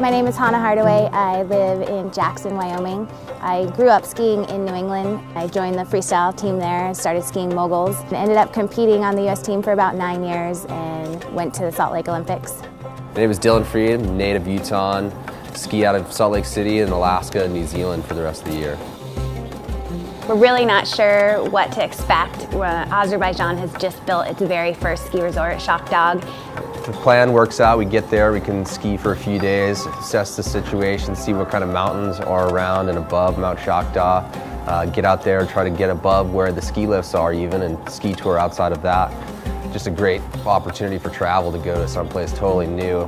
My name is Hannah Hardaway. I live in Jackson, Wyoming. I grew up skiing in New England. I joined the freestyle team there and started skiing moguls. And ended up competing on the U.S. team for about 9 years and went to the Salt Lake Olympics. My name is Dylan Freed, native Utah. Ski out of Salt Lake City in Alaska and New Zealand for the rest of the year. We're really not sure what to expect. Azerbaijan has just built its very first ski resort, Shahdag. If the plan works out, we get there, we can ski for a few days, assess the situation, see what kind of mountains are around and above Mount Shahdag. Get out there, try to get above where the ski lifts are even, and ski tour outside of that. Just a great opportunity for travel to go to someplace totally new.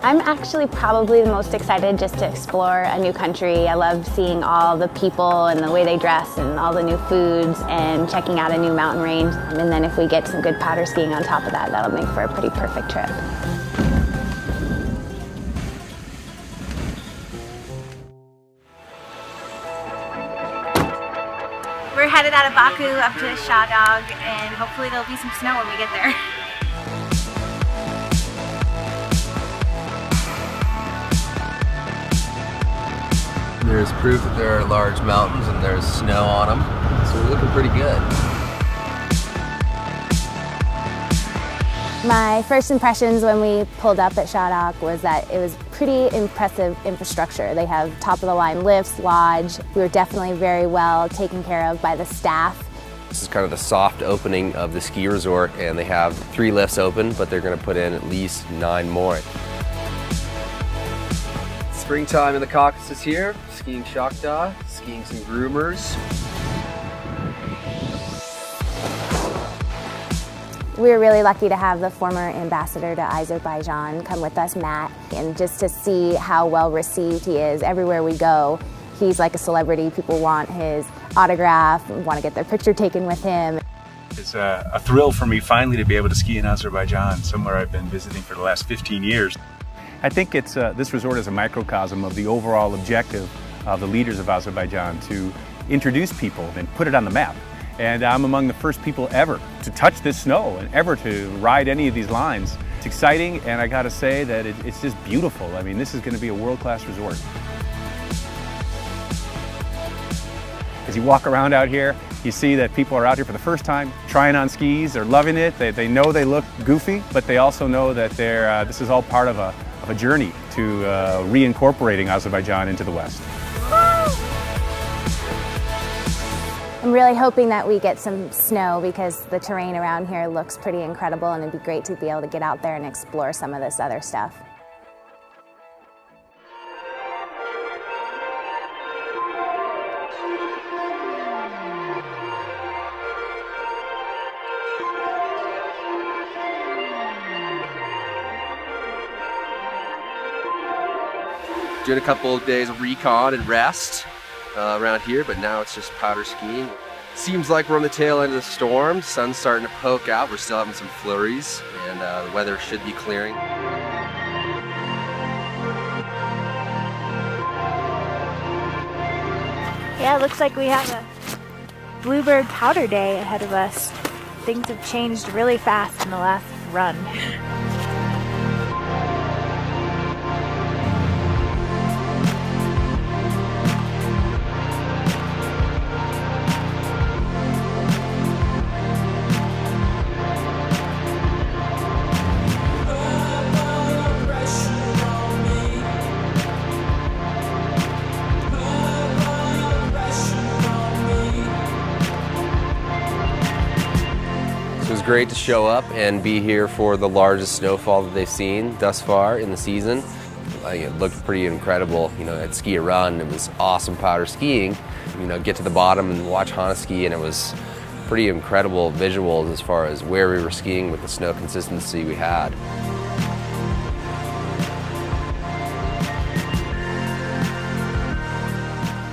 I'm actually probably the most excited just to explore a new country. I love seeing all the people and the way they dress and all the new foods and checking out a new mountain range. And then if we get some good powder skiing on top of that, that'll make for a pretty perfect trip. We're headed out of Baku up to Shahdag, and hopefully there'll be some snow when we get there. There's proof that there are large mountains and there's snow on them, so we're looking pretty good. My first impressions when we pulled up at Shahdag was that it was pretty impressive infrastructure. They have top-of-the-line lifts, lodge. We were definitely very well taken care of by the staff. This is kind of the soft opening of the ski resort, and they have 3 lifts open, but they're going to put in at least 9 more. Springtime in the Caucasus here, skiing Shahdag, skiing some groomers. We were really lucky to have the former ambassador to Azerbaijan come with us, Matt, and just to see how well received he is everywhere we go. He's like a celebrity. People want his autograph, want to get their picture taken with him. It's a thrill for me finally to be able to ski in Azerbaijan, somewhere I've been visiting for the last 15 years. I think this resort is a microcosm of the overall objective of the leaders of Azerbaijan to introduce people and put it on the map. And I'm among the first people ever to touch this snow and ever to ride any of these lines. It's exciting, and I gotta say that it's just beautiful. I mean, this is gonna be a world-class resort. As you walk around out here, you see that people are out here for the first time, trying on skis, they're loving it, they know they look goofy, but they also know that this is all part of a journey to reincorporating Azerbaijan into the West. I'm really hoping that we get some snow because the terrain around here looks pretty incredible, and it'd be great to be able to get out there and explore some of this other stuff. Doing a couple of days of recon and rest around here, but now it's just powder skiing. Seems like we're on the tail end of the storm. Sun's starting to poke out. We're still having some flurries, and the weather should be clearing. Yeah, it looks like we have a bluebird powder day ahead of us. Things have changed really fast in the last run. It was great to show up and be here for the largest snowfall that they've seen thus far in the season. It looked pretty incredible. You know, at Ski Run, it was awesome powder skiing. You know, get to the bottom and watch Hannah ski, and it was pretty incredible visuals as far as where we were skiing with the snow consistency we had.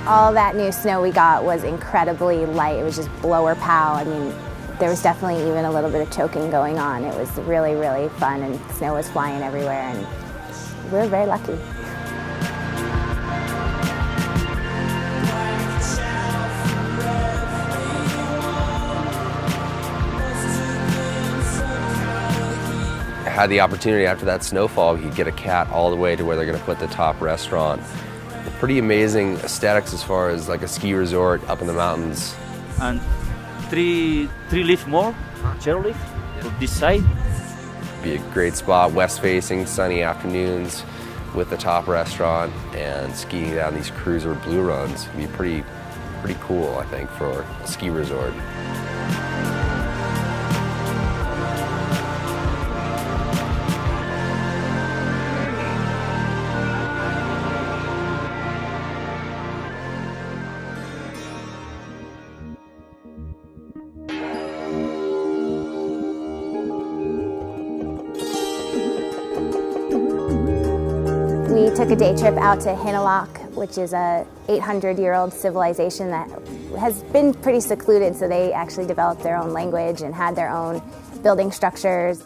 All that new snow we got was incredibly light. It was just blower pow. I mean, there was definitely even a little bit of choking going on. It was really, really fun, and snow was flying everywhere, and we were very lucky. had the opportunity after that snowfall, we could get a cat all the way to where they're going to put the top restaurant. Pretty amazing aesthetics as far as like a ski resort up in the mountains. And three lift more, chairlift to this side. Be a great spot, west facing, sunny afternoons with the top restaurant and skiing down these cruiser blue runs. It'd be pretty cool, I think, for a ski resort. We took a day trip out to Hinalak, which is a 800-year-old civilization that has been pretty secluded, so they actually developed their own language and had their own building structures.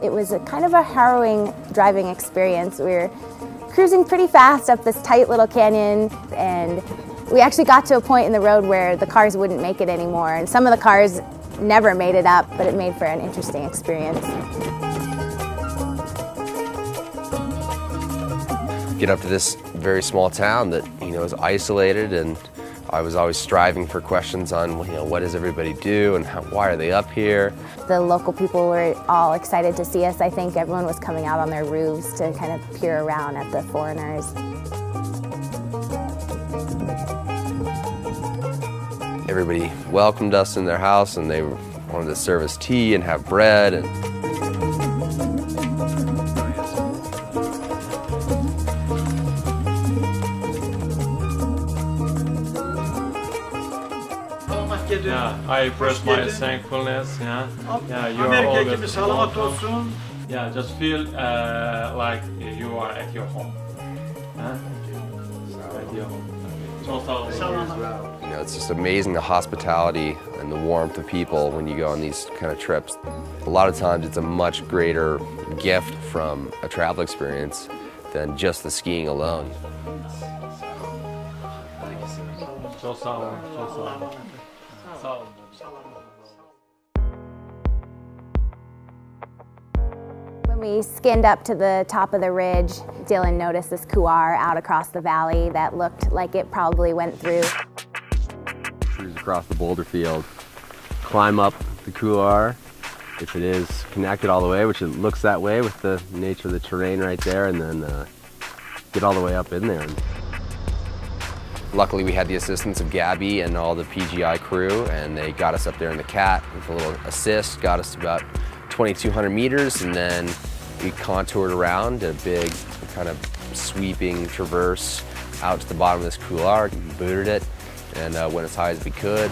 It was a kind of a harrowing driving experience. We were cruising pretty fast up this tight little canyon, and we actually got to a point in the road where the cars wouldn't make it anymore, and some of the cars never made it up, but it made for an interesting experience. Get up to this very small town that is isolated, and I was always striving for questions on what does everybody do and why are they up here. The local people were all excited to see us. I think everyone was coming out on their roofs to kind of peer around at the foreigners. Everybody welcomed us in their house, and they wanted to serve us tea and have bread. And yeah, I express my thankfulness. Yeah, you're always welcome. Yeah, just feel like you are at your home. At your home. it's just amazing the hospitality and the warmth of people when you go on these kind of trips. A lot of times it's a much greater gift from a travel experience than just the skiing alone. When we skinned up to the top of the ridge, Dylan noticed this couloir out across the valley that looked like it probably went through. Cruise across the boulder field, climb up the couloir, if it is connected all the way, which it looks that way with the nature of the terrain right there, and then get all the way up in there. Luckily, we had the assistance of Gabby and all the PGI crew, and they got us up there in the cat with a little assist, got us to about 2,200 meters, and then we contoured around a big kind of sweeping traverse out to the bottom of this couloir, booted it, and went as high as we could.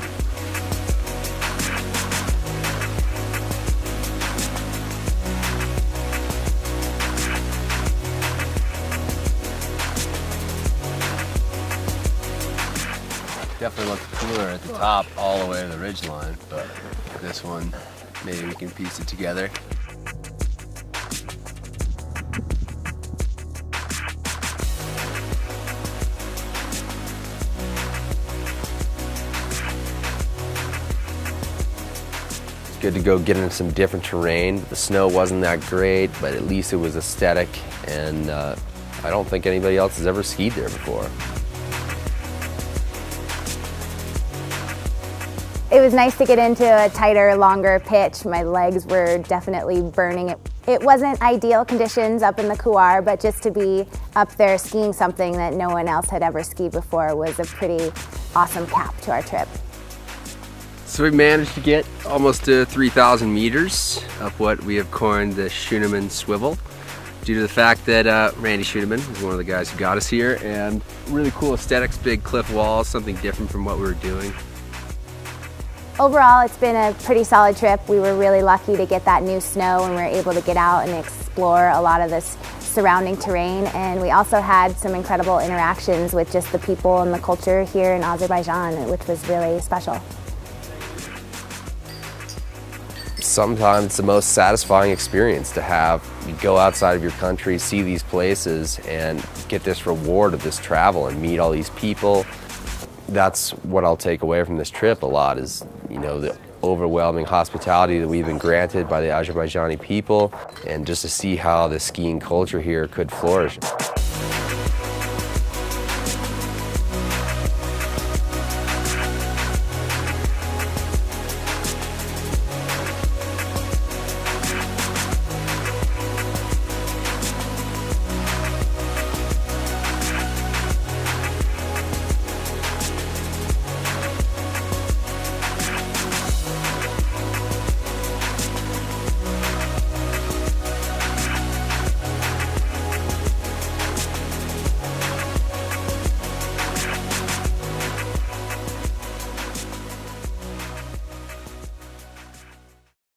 Definitely looked cooler at the top all the way to the ridge line, but this one, maybe we can piece it together. It's good to go get into some different terrain. The snow wasn't that great, but at least it was aesthetic, and I don't think anybody else has ever skied there before. It was nice to get into a tighter, longer pitch. My legs were definitely burning. It wasn't ideal conditions up in the couloir, but just to be up there skiing something that no one else had ever skied before was a pretty awesome cap to our trip. So we managed to get almost to 3,000 meters up what we have coined the Schoenemann Swivel, due to the fact that Randy Schoenemann is one of the guys who got us here, and really cool aesthetics, big cliff walls, something different from what we were doing. Overall, it's been a pretty solid trip. We were really lucky to get that new snow, and we were able to get out and explore a lot of this surrounding terrain. And we also had some incredible interactions with just the people and the culture here in Azerbaijan, which was really special. Sometimes it's the most satisfying experience to have. You go outside of your country, see these places, and get this reward of this travel and meet all these people. That's what I'll take away from this trip a lot, is the overwhelming hospitality that we've been granted by the Azerbaijani people, and just to see how the skiing culture here could flourish.